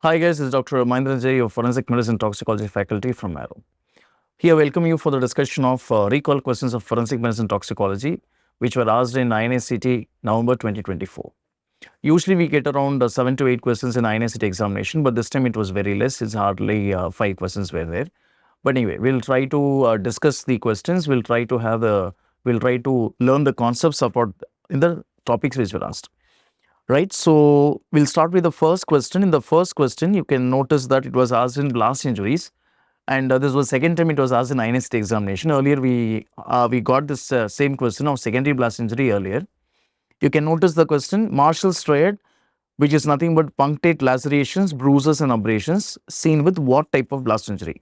Hi guys, this is Dr. Mahindra J of Forensic Medicine Toxicology faculty from Arrow. Here, welcome you for the discussion of recall questions of Forensic Medicine Toxicology, which were asked in INI CET November 2024. Usually, we get around 7 to 8 questions in INI CET examination, but this time it was very less. It's hardly 5 questions were there. But anyway, we'll try to discuss the questions. We'll try to learn the concepts about in the topics which were asked. Right, so we'll start with the first question. In the first question, you can notice that it was asked in blast injuries, and this was second time it was asked in INST examination. Earlier, we got this same question of secondary blast injury earlier. You can notice the question: Marshall's striate, which is nothing but punctate lacerations, bruises, and abrasions, seen with what type of blast injury?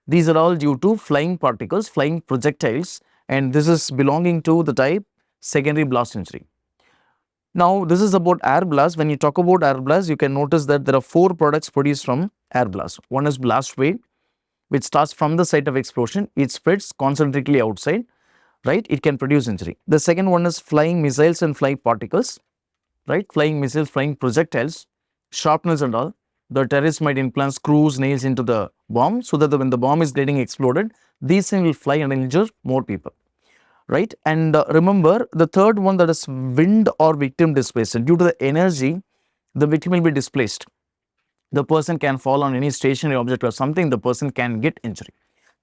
These are all due to flying particles, flying projectiles, and this is belonging to the type secondary blast injury. Now, this is about air blast. When you talk about air blast, you can notice that there are 4 products produced from air blast. One is blast wave, which starts from the site of explosion. It spreads concentrically outside, right? It can produce injury. The second one is flying missiles and flying particles, right? Flying missiles, flying projectiles, sharpness and all. The terrorists might implant screws, nails into the bomb so that when the bomb is getting exploded, these things will fly and injure more people. Right, and remember the third one, that is wind or victim displacement. Due to the energy, the victim will be displaced. The person can fall on any stationary object or something, the person can get injury.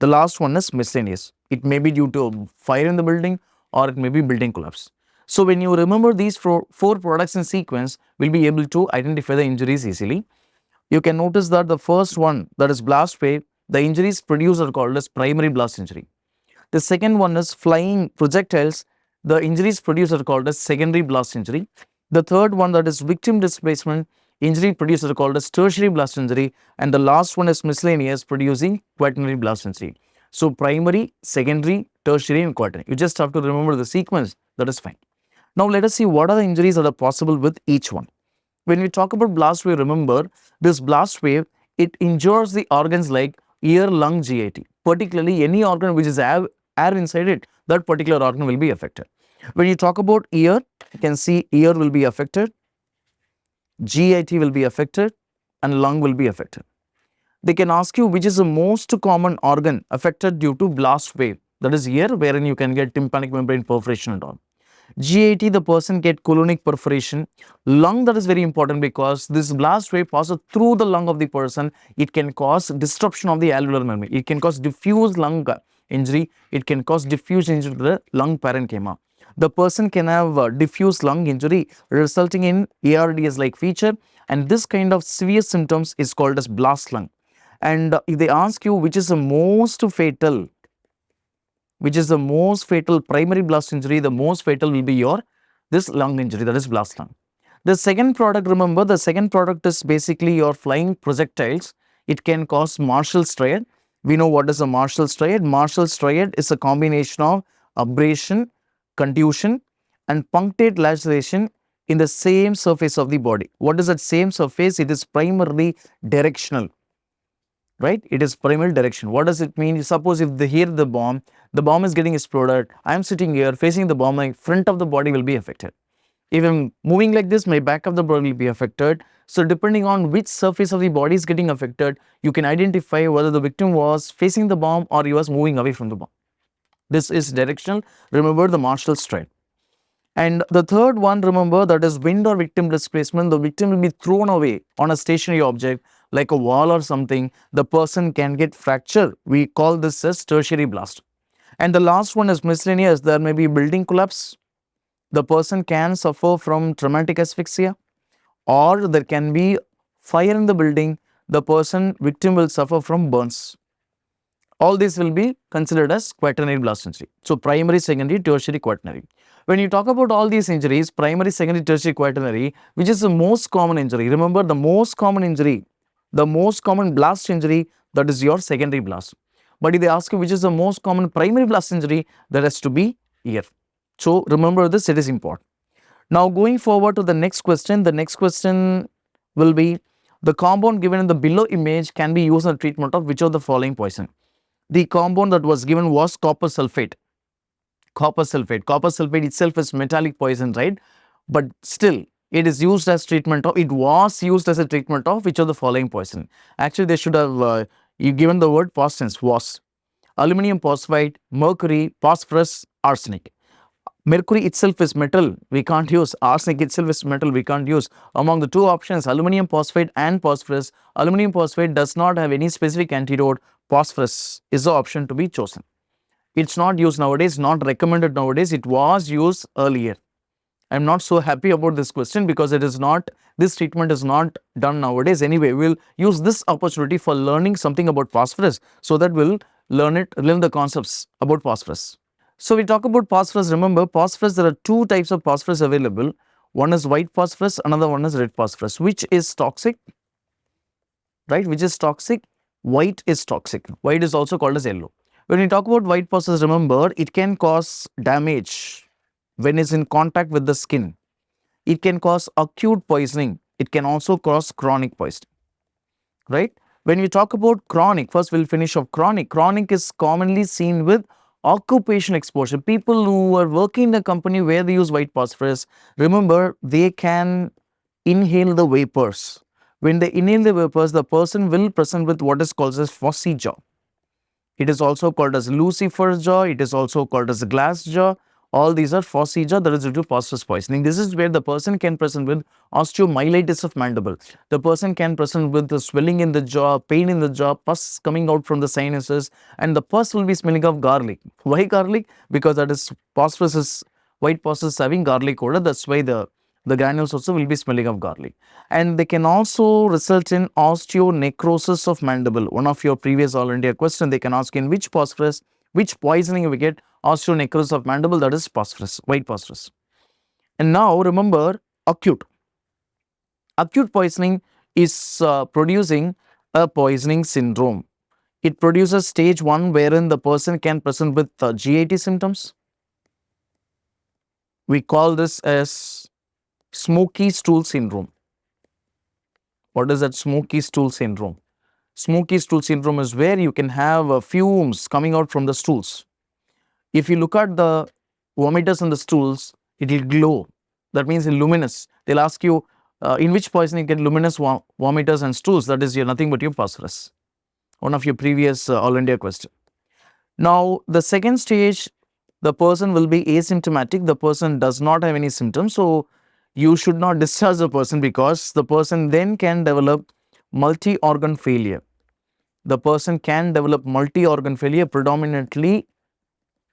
The last one is miscellaneous. It may be due to fire in the building or it may be building collapse. So when you remember these four products in sequence, we'll be able to identify the injuries easily. You can notice that the first one, that is blast wave, the injuries produced are called as primary blast injury. The second one is flying projectiles. The injuries produced are called as secondary blast injury. The third one, that is victim displacement, injury produced are called as tertiary blast injury. And the last one is miscellaneous, producing quaternary blast injury. So primary, secondary, tertiary and quaternary. You just have to remember the sequence. That is fine. Now let us see what are the injuries that are possible with each one. When we talk about blast wave, remember this blast wave, it injures the organs like ear, lung, GIT. Particularly any organ which is air inside it, that particular organ will be affected. When you talk about ear, you can see ear will be affected, GIT will be affected, and lung will be affected. They can ask you which is the most common organ affected due to blast wave. That is ear, wherein you can get tympanic membrane perforation and all. GIT, the person get colonic perforation. Lung, that is very important because this blast wave passes through the lung of the person. It can cause disruption of the alveolar membrane. It can cause diffuse lung injury. It can cause diffuse injury to the lung parenchyma. The person can have diffuse lung injury resulting in ARDS-like feature, and this kind of severe symptoms is called as blast lung. And if they ask you which is the most fatal primary blast injury, the most fatal will be this lung injury, that is blast lung. The second product, remember the second product is basically your flying projectiles. It can cause Marshall's striate. We know what is a Marshall's striate. Marshall's striate is a combination of abrasion, contusion and punctate laceration in the same surface of the body. What is that same surface? It is primarily directional. Right, it is primarily direction. What does it mean? Suppose if they hear the bomb is getting exploded, I am sitting here facing the bomb, my front of the body will be affected. If I'm moving like this, my back of the body will be affected. So depending on which surface of the body is getting affected, you can identify whether the victim was facing the bomb or he was moving away from the bomb. This is directional. Remember the Marshall's striate. And the third one, remember, that is wind or victim displacement. The victim will be thrown away on a stationary object like a wall or something. The person can get fracture. We call this as tertiary blast. And the last one is miscellaneous. There may be building collapse. The person can suffer from traumatic asphyxia, or there can be fire in the building. The victim will suffer from burns. All these will be considered as quaternary blast injury. So primary, secondary, tertiary, quaternary. When you talk about all these injuries, primary, secondary, tertiary, quaternary, which is the most common injury? Remember the most common injury, the most common blast injury, that is your secondary blast. But if they ask you which is the most common primary blast injury, that has to be ear. So remember this, it is important. Now going forward to the next question, will be the compound given in the below image can be used in the treatment of which of the following poison? The compound that was given was copper sulfate. Copper sulfate itself is metallic poison, right? But still, It is used as treatment of, it was used as a treatment of which of the following poison? Actually, they should have you given the word past tense, was. Aluminium phosphide, mercury, phosphorus, arsenic. Mercury itself is metal, we can't use. Arsenic itself is metal, we can't use. Among the two options, aluminium phosphide and phosphorus, aluminium phosphide does not have any specific antidote. Phosphorus is the option to be chosen. It's not used nowadays, not recommended nowadays. It was used earlier. I'm not so happy about this question because it is not, this treatment is not done nowadays. Anyway, we'll use this opportunity for learning something about phosphorus so that we'll learn the concepts about phosphorus. So we talk about phosphorus. Remember, phosphorus, there are two types of phosphorus available. One is white phosphorus, another one is red phosphorus. Which is toxic? Right? Which is toxic? White is toxic. White is also called as yellow. When we talk about white phosphorus, remember, it can cause damage when it's in contact with the skin. It can cause acute poisoning. It can also cause chronic poisoning. Right? When we talk about chronic, first we'll finish off chronic. Chronic is commonly seen with occupational exposure. People who are working in a company where they use white phosphorus, remember, they can inhale the vapors. When they inhale the vapors, the person will present with what is called as phossy jaw. It is also called as Lucifer's jaw. It is also called as glass jaw. All these are phossy jaw, that is due to phosphorus poisoning. This is where the person can present with osteomyelitis of mandible. The person can present with the swelling in the jaw, pain in the jaw, pus coming out from the sinuses, and the pus will be smelling of garlic. Why garlic? Because that is phosphorus is, white phosphorus having garlic odor. That's why the granules also will be smelling of garlic. And they can also result in osteonecrosis of mandible. One of your previous All India question, they can ask in which phosphorus, which poisoning we get osteonecrosis of mandible, that is phosphorus, white phosphorus. And now remember, acute. Acute poisoning is producing a poisoning syndrome. It produces stage 1 wherein the person can present with GIT symptoms. We call this as smoky stool syndrome. What is that smoky stool syndrome? Smoky stool syndrome is where you can have fumes coming out from the stools. If you look at the vomiters and the stools, it will glow. That means luminous. They'll ask you in which poison you get luminous vomiters and stools. That is nothing but your phosphorus. One of your previous All India question. Now, the second stage, the person will be asymptomatic. The person does not have any symptoms. So, you should not discharge the person because the person then can develop multi-organ failure. The person can develop multi-organ failure, predominantly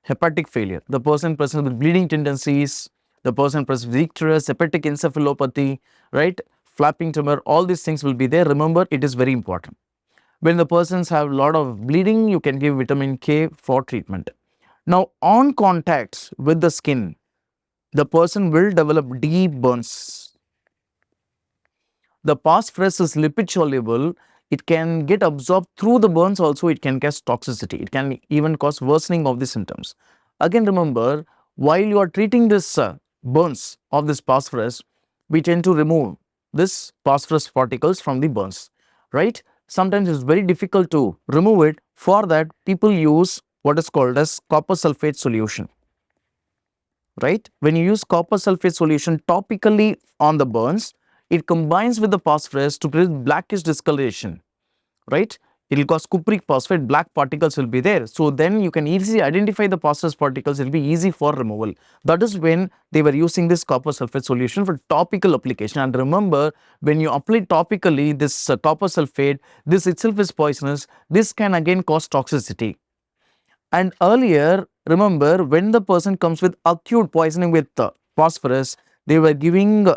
hepatic failure. The person presents with bleeding tendencies, the person presents with icterus, hepatic encephalopathy, right? Flapping tumor, all these things will be there. Remember, it is very important. When the persons have a lot of bleeding, you can give vitamin K for treatment. Now, on contact with the skin, the person will develop deep burns. The phosphorus is lipid soluble. It can get absorbed through the burns also. It can cause toxicity. It can even cause worsening of the symptoms. Again, remember, while you are treating this burns of this phosphorus, we tend to remove this phosphorus particles from the burns, right? Sometimes it's very difficult to remove it. For that, people use what is called as copper sulfate solution. Right? When you use copper sulfate solution topically on the burns, it combines with the phosphorus to create blackish discoloration. Right? It will cause cupric phosphate, black particles will be there. So then you can easily identify the phosphorus particles, it will be easy for removal. That is when they were using this copper sulfate solution for topical application. And remember, when you apply topically this copper sulfate, this itself is poisonous. This can again cause toxicity. And earlier, remember, when the person comes with acute poisoning with phosphorus, they were giving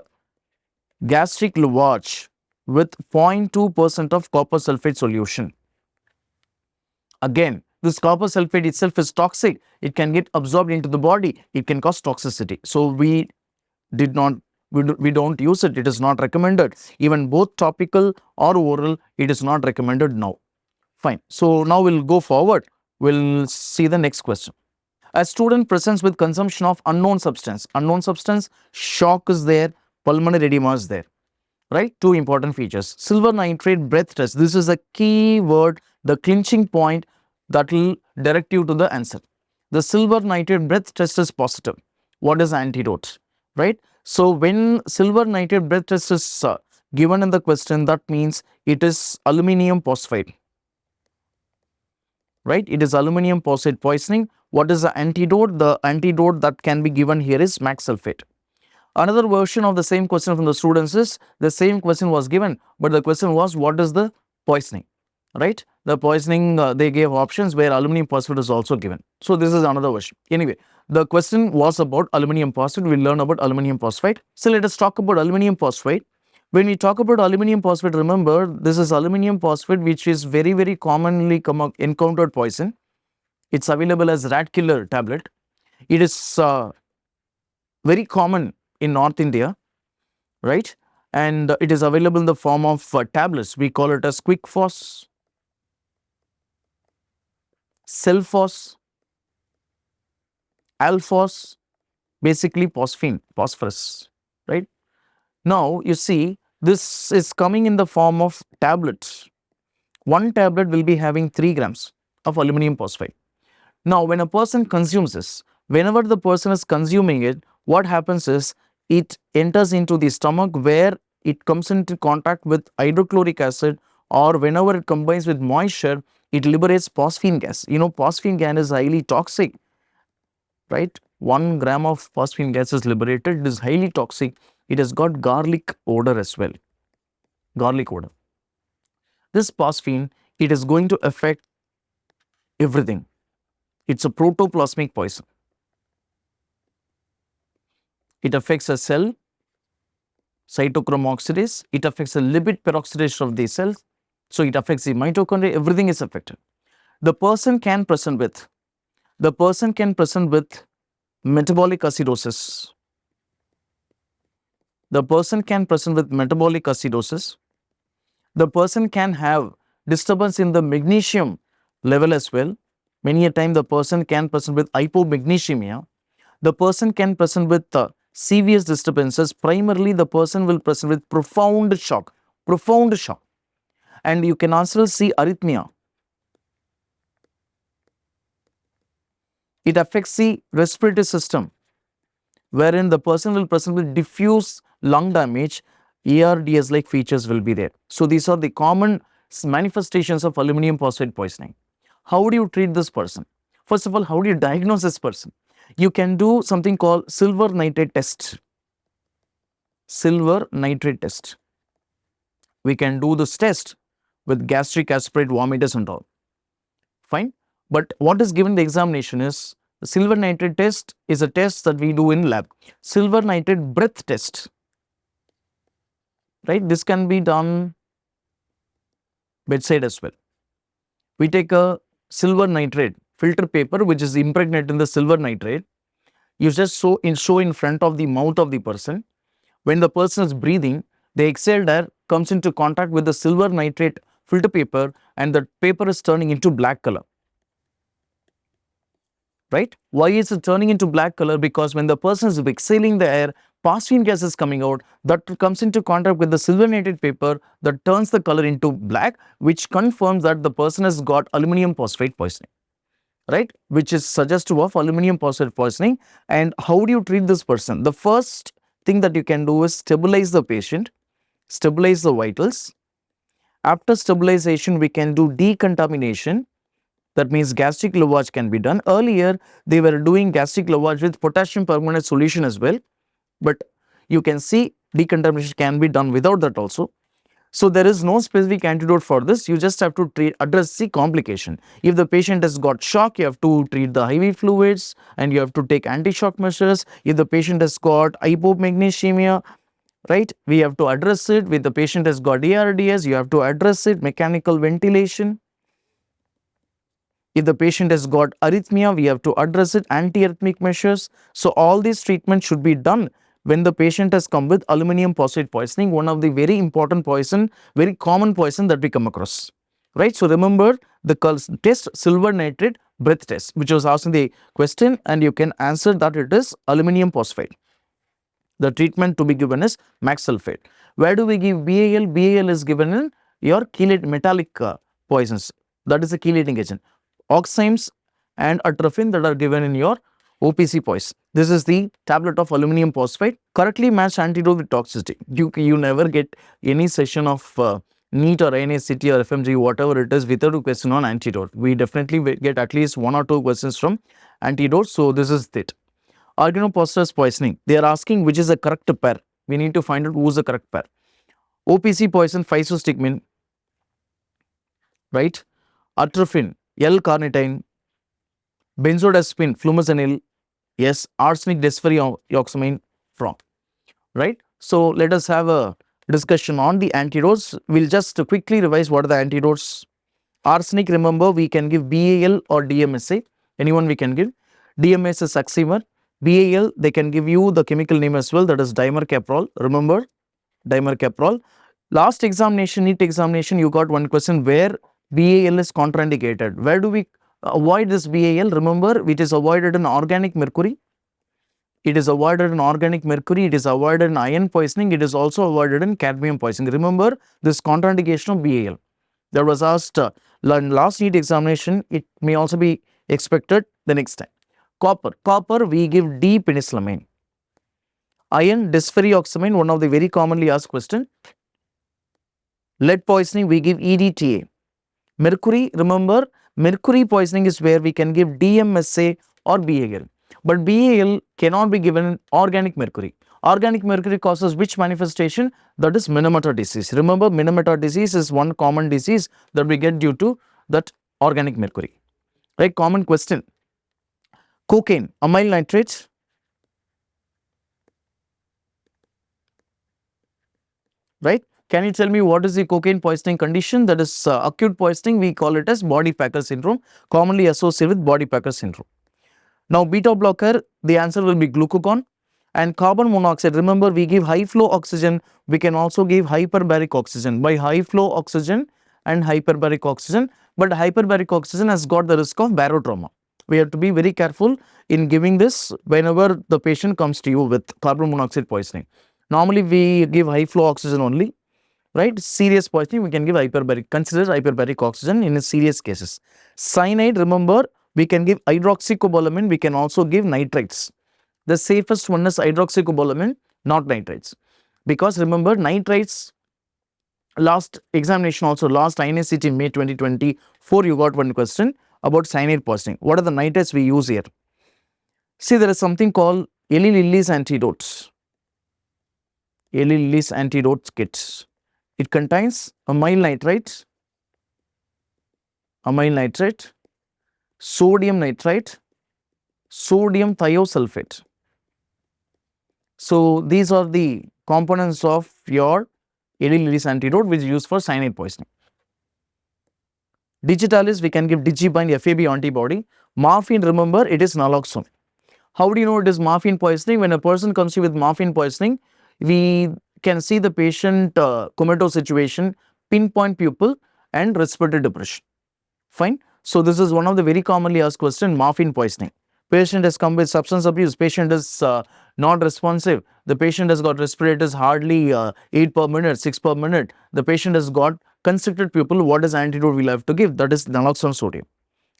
gastric lavage with 0.2% of copper sulfate solution. Again, this copper sulfate itself is toxic. It can get absorbed into the body. It can cause toxicity. So we don't use it. It is not recommended. Even both topical or oral, it is not recommended now. Fine. So now we'll go forward. We'll see the next question. A student presents with consumption of unknown substance. Unknown substance, shock is there, pulmonary edema is there. Right? Two important features. Silver nitrate breath test. This is a key word, the clinching point that will direct you to the answer. The silver nitrate breath test is positive. What is antidote? Right? So when silver nitrate breath test is given in the question, that means it is aluminium phosphide, right? It is aluminium phosphide poisoning. What is the antidote? The antidote that can be given here is mac sulfate. Another version of the same question from the students is, the same question was given, but the question was, what is the poisoning, right? The poisoning, they gave options where aluminum phosphate is also given. So this is another version. Anyway, the question was about aluminum phosphate. We'll learn about aluminum phosphide. So let us talk about aluminum phosphide. When we talk about aluminum phosphate, remember, this is aluminum phosphate, which is very, very commonly encountered poison. It's available as rat killer tablet. It is very common in North India, right? And it is available in the form of tablets. We call it as quick phos, Cellphos, Alphos, basically phosphine, phosphorus, right? Now you see, this is coming in the form of tablets. One tablet will be having 3 grams of aluminum phosphide. Now when a person consumes this, whenever the person is consuming it, what happens is, it enters into the stomach, where it comes into contact with hydrochloric acid, or whenever it combines with moisture, it liberates phosphine gas. You know, phosphine gas is highly toxic, right? 1 gram of phosphine gas is liberated. It is highly toxic. It has got garlic odor as well. Garlic odor. This phosphine, it is going to affect everything. It's a protoplasmic poison. It affects a cell, cytochrome oxidase. It affects the lipid peroxidation of the cells. So it affects the mitochondria. Everything is affected. The person can present with metabolic acidosis. The person can present with metabolic acidosis. The person can have disturbance in the magnesium level as well. Many a time the person can present with hypomagnesemia. The person can present with serious disturbances. Primarily, the person will present with profound shock. And you can also see arrhythmia. It affects the respiratory system, wherein the person will present with diffuse lung damage. ARDS like features will be there. So these are the common manifestations of aluminum phosphide poisoning. How do you treat this person? First of all, how do you diagnose this person? You can do something called silver nitrate test. Silver nitrate test. We can do this test with gastric aspirate vomitus and all. Fine. But what is given in the examination is, the silver nitrate test is a test that we do in lab. Silver nitrate breath test, right? This can be done bedside as well. We take a silver nitrate filter paper, which is impregnated in the silver nitrate. You just show in front of the mouth of the person. When the person is breathing, the exhaled air comes into contact with the silver nitrate filter paper, and the paper is turning into black color. Right? Why is it turning into black color? Because when the person is exhaling the air, phosphine gas is coming out, that comes into contact with the silver nitrate paper, that turns the color into black, which confirms that the person has got aluminum phosphide poisoning, right? Which is suggestive of aluminum phosphide poisoning. And how do you treat this person? The first thing that you can do is stabilize the patient, stabilize the vitals. After stabilization, we can do decontamination. That means gastric lavage can be done. Earlier, they were doing gastric lavage with potassium permanganate solution as well. But you can see decontamination can be done without that also. So there is no specific antidote for this. You just have to address the complication. If the patient has got shock, you have to treat the IV fluids and you have to take anti-shock measures. If the patient has got hypomagnesemia, right, we have to address it. If the patient has got ARDS, you have to address it. Mechanical ventilation. If the patient has got arrhythmia, we have to address it, anti-arrhythmic measures. So all these treatments should be done when the patient has come with aluminum phosphide poisoning, one of the very important poison, very common poison that we come across. Right? So remember the test, silver nitrate breath test, which was asked in the question, and you can answer that it is aluminum phosphide. The treatment to be given is mac sulfate. Where do we give BAL? BAL is given in your chelate metallic poisons. That is a chelating agent. Oximes and atropine that are given in your OPC poison. This is the tablet of aluminum phosphide. Correctly matched antidote with toxicity. You never get any session of NEET or INI CET or FMG, whatever it is, without a question on antidote. We definitely get at least 1 or 2 questions from antidote. So this is it. Organophosphorus poisoning. They are asking which is the correct pair. We need to find out who is the correct pair. OPC poison, physostigmine, right? Atropine, L-carnitine, benzodiazepine, flumazenil, yes, arsenic desferrioxamine, wrong, right? So let us have a discussion on the antidotes. We'll just quickly revise what are the antidotes. Arsenic, remember, we can give BAL or DMSA. Anyone we can give. DMS is oximer. BAL, they can give you the chemical name as well, that is dimercaprol. Remember, dimercaprol. Last examination, NEET examination, you got one question where BAL is contraindicated. Where do we avoid this BAL? Remember, it is avoided in organic mercury. It is avoided in organic mercury. It is avoided in iron poisoning. It is also avoided in cadmium poisoning. Remember this contraindication of BAL. That was asked last NEET examination. It may also be expected the next time. Copper. Copper, we give D-penicillamine. Iron, desferrioxamine, one of the very commonly asked question. Lead poisoning, we give EDTA. Mercury, remember, mercury poisoning is where we can give DMSA or BAL. But BAL cannot be given in organic mercury. Organic mercury causes which manifestation? That is Minimator disease. Remember, Minimator disease is one common disease that we get due to that organic mercury. Right? Common question. Cocaine, amyl nitrate. Right? Can you tell me what is the cocaine poisoning condition? That is acute poisoning. We call it as body packer syndrome, commonly associated with body packer syndrome. Now, beta blocker, the answer will be glucagon. And carbon monoxide, remember, we give high flow oxygen. We can also give hyperbaric oxygen. By high flow oxygen and hyperbaric oxygen, but hyperbaric oxygen has got the risk of barotrauma. We have to be very careful in giving this whenever the patient comes to you with carbon monoxide poisoning. Normally, we give high flow oxygen only, right? Serious poisoning, we can give hyperbaric, consider hyperbaric oxygen in serious cases. Cyanide, remember, we can give hydroxycobalamin, we can also give nitrates. The safest one is hydroxycobalamin, not nitrates. Because remember, nitrates, last examination also, last INI CET May 2024, you got one question about cyanide poisoning. What are the nitrates we use here? See, there is something called Eli Lilly's antidotes. Eli Lilly's antidote kits. It contains amyl nitrate, sodium nitrite, sodium thiosulfate. So these are the components of your Eli Lilly's antidote which is used for cyanide poisoning. Digitalis, we can give Digibind FAB antibody. Morphine, remember, it is naloxone. How do you know it is morphine poisoning? When a person comes to you with morphine poisoning, we can see the patient comatose situation, pinpoint pupil and respiratory depression. Fine. So this is one of the very commonly asked question, morphine poisoning. Patient has come with substance abuse, patient is not responsive, the patient has got respirators hardly 8 per minute, 6 per minute, the patient has got constricted pupil. What is antidote we'll have to give? That is naloxone sodium.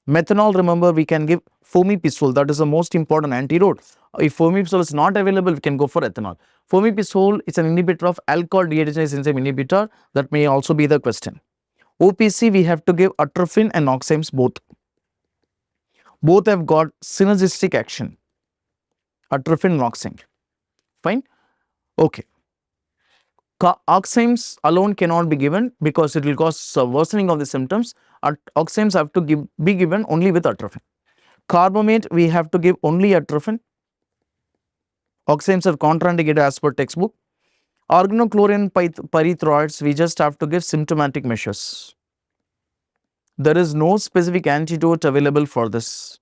Methanol, remember, we can give fomepizole, that is the most important antidote. If fomepizole is not available, we can go for ethanol. Fomepizole is an inhibitor of alcohol dehydrogenase enzyme inhibitor. That may also be the question. OPC, we have to give atropine and oximes both. Both have got synergistic action. Atropine and oxime. Fine. Okay. Oximes alone cannot be given because it will cause worsening of the symptoms. Oximes have to be given only with atropine. Carbamate, we have to give only atropine. Oximes are contraindicated as per textbook. Organochlorine pyrethroids, we just have to give symptomatic measures. There is no specific antidote available for this.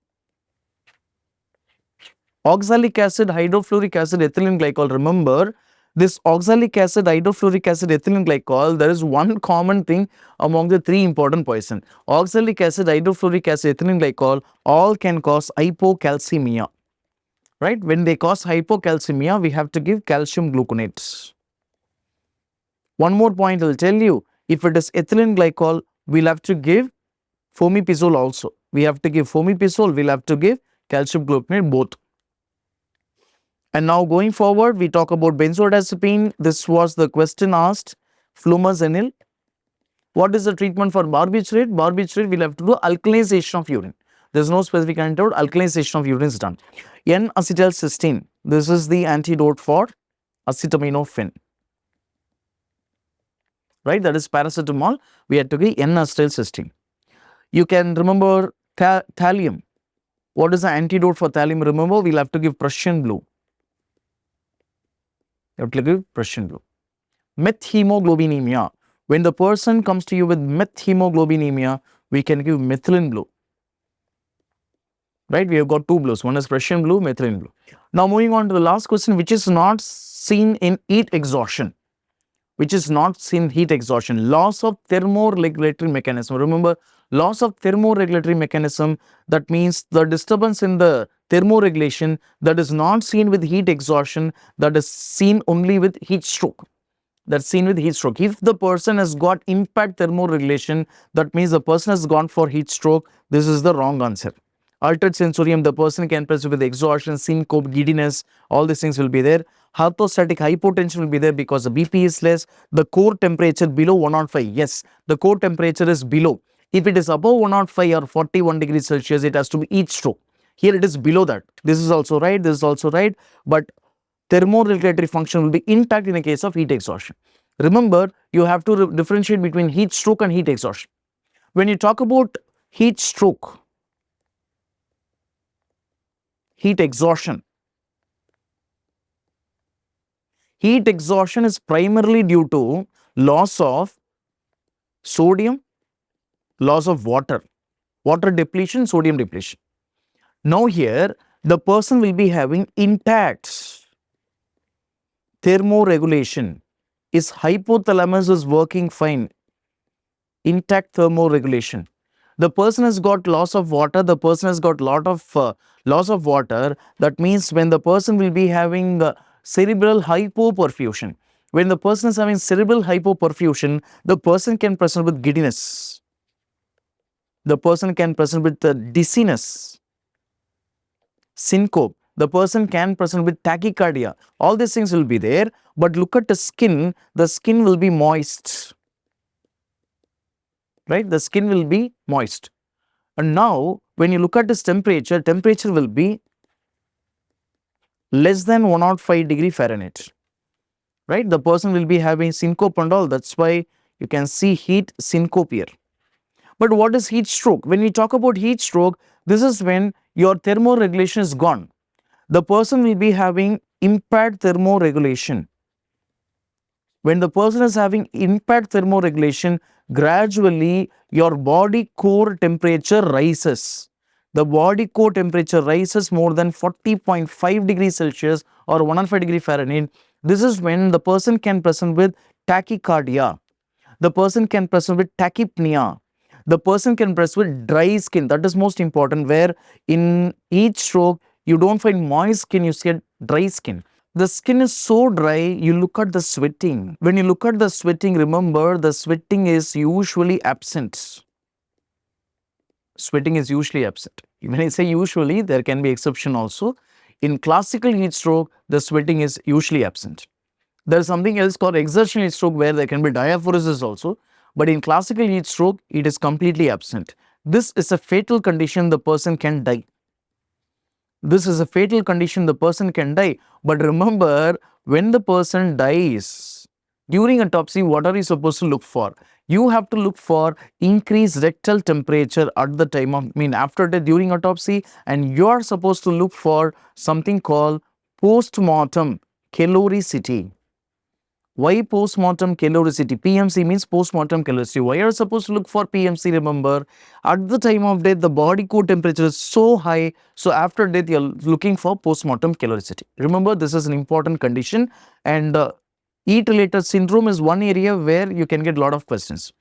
Oxalic acid, hydrofluoric acid, ethylene glycol. Remember, this oxalic acid, hydrofluoric acid, ethylene glycol, there is one common thing among the 3 important poison. Oxalic acid, hydrofluoric acid, ethylene glycol, all can cause hypocalcemia. Right? When they cause hypocalcemia, we have to give calcium gluconate. One more point I will tell you, if it is ethylene glycol, we will have to give fomepizole also. We have to give fomepizole, we will have to give calcium gluconate both. And now going forward, we talk about benzodiazepine. This was the question asked. Flumazenil. What is the treatment for barbiturate? Barbiturate, we'll have to do alkalization of urine. There's no specific antidote. Alkalization of urine is done. N-acetylcysteine. This is the antidote for acetaminophen. Right? That is paracetamol. We had to give N-acetylcysteine. You can remember thallium. What is the antidote for thallium? Remember, we'll have to give Prussian blue. You have to give Prussian blue. Methemoglobinemia. When the person comes to you with methemoglobinemia, we can give methylene blue. Right? We have got two blues. One is Prussian blue, methylene blue. Now moving on to the last question, which is not seen in heat exhaustion. Which is not seen in heat exhaustion. Loss of thermoregulatory mechanism. Remember, loss of thermoregulatory mechanism, that means the disturbance in the thermoregulation that is not seen with heat exhaustion, that is seen only with heat stroke. That's seen with heat stroke. If the person has got impaired thermoregulation, that means the person has gone for heat stroke. This is the wrong answer. Altered sensorium, the person can present with exhaustion, syncope, giddiness, all these things will be there. Orthostatic hypotension will be there because the BP is less. The core temperature below 105. Yes, the core temperature is below. If it is above 105 or 41 degrees Celsius, it has to be heat stroke. Here it is below that. This is also right, this is also right, but thermoregulatory function will be intact in the case of heat exhaustion. Remember, you have to differentiate between heat stroke and heat exhaustion. When you talk about heat stroke, heat exhaustion. Heat exhaustion is primarily due to loss of sodium, loss of water depletion, sodium depletion. Now here, the person will be having intact thermoregulation. His hypothalamus is working fine. Intact thermoregulation. The person has got loss of water, the person has got lot of loss of water. That means when the person will be having cerebral hypoperfusion. When the person is having cerebral hypoperfusion, the person can present with giddiness. The person can present with dizziness, syncope. The person can present with tachycardia. All these things will be there. But look at the skin will be moist. Right? The skin will be moist. And now, when you look at this temperature will be less than 105 degree Fahrenheit. Right? The person will be having syncope and all. That's why you can see heat syncope here. But what is heat stroke? When we talk about heat stroke, this is when your thermoregulation is gone. The person will be having impaired thermoregulation. When the person is having impaired thermoregulation, gradually your body core temperature rises. The body core temperature rises more than 40.5 degrees Celsius or 105 degree Fahrenheit. This is when the person can present with tachycardia. The person can present with tachypnea. The person can present with dry skin. That is most important, where in heat stroke, you don't find moist skin, you see dry skin. The skin is so dry, you look at the sweating. When you look at the sweating, remember the sweating is usually absent. Sweating is usually absent. When I say usually, there can be exception also. In classical heat stroke, the sweating is usually absent. There is something else called exertional heat stroke where there can be diaphoresis also. But in classical heat stroke, it is completely absent. This is a fatal condition, the person can die. This is a fatal condition, the person can die. But remember, when the person dies, during autopsy, what are you supposed to look for? You have to look for increased rectal temperature at the time of, after death during autopsy, and you are supposed to look for something called post-mortem caloricity. Why post-mortem caloricity? PMC means post-mortem caloricity. Why are you supposed to look for PMC? Remember, at the time of death, the body core temperature is so high. So after death, you are looking for post-mortem caloricity. Remember, this is an important condition. And heat-related syndrome is one area where you can get a lot of questions.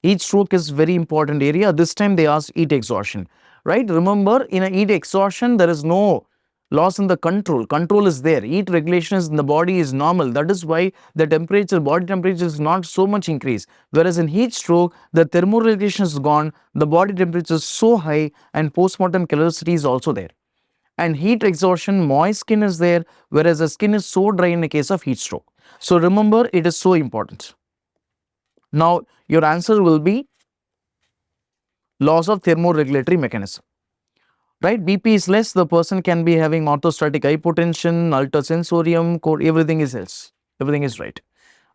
Heat stroke is very important area. This time they ask heat exhaustion. Right? Remember, in a heat exhaustion, there is no loss in the control. Control is there. Heat regulation in the body is normal. That is why the temperature, body temperature is not so much increased. Whereas in heat stroke, the thermoregulation is gone, the body temperature is so high, and post-mortem caloricity is also there. and heat exhaustion, moist skin is there, whereas the skin is so dry in the case of heat stroke. So remember, it is so important. Now your answer will be loss of thermoregulatory mechanism. Right, BP is less, the person can be having orthostatic hypotension, altersensorium, everything is else, everything is right.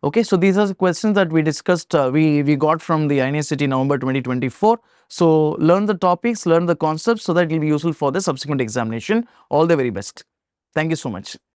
Okay, so these are the questions that we discussed, we got from the INI CET November 2024. So learn the topics, learn the concepts, so that it will be useful for the subsequent examination. All the very best. Thank you so much.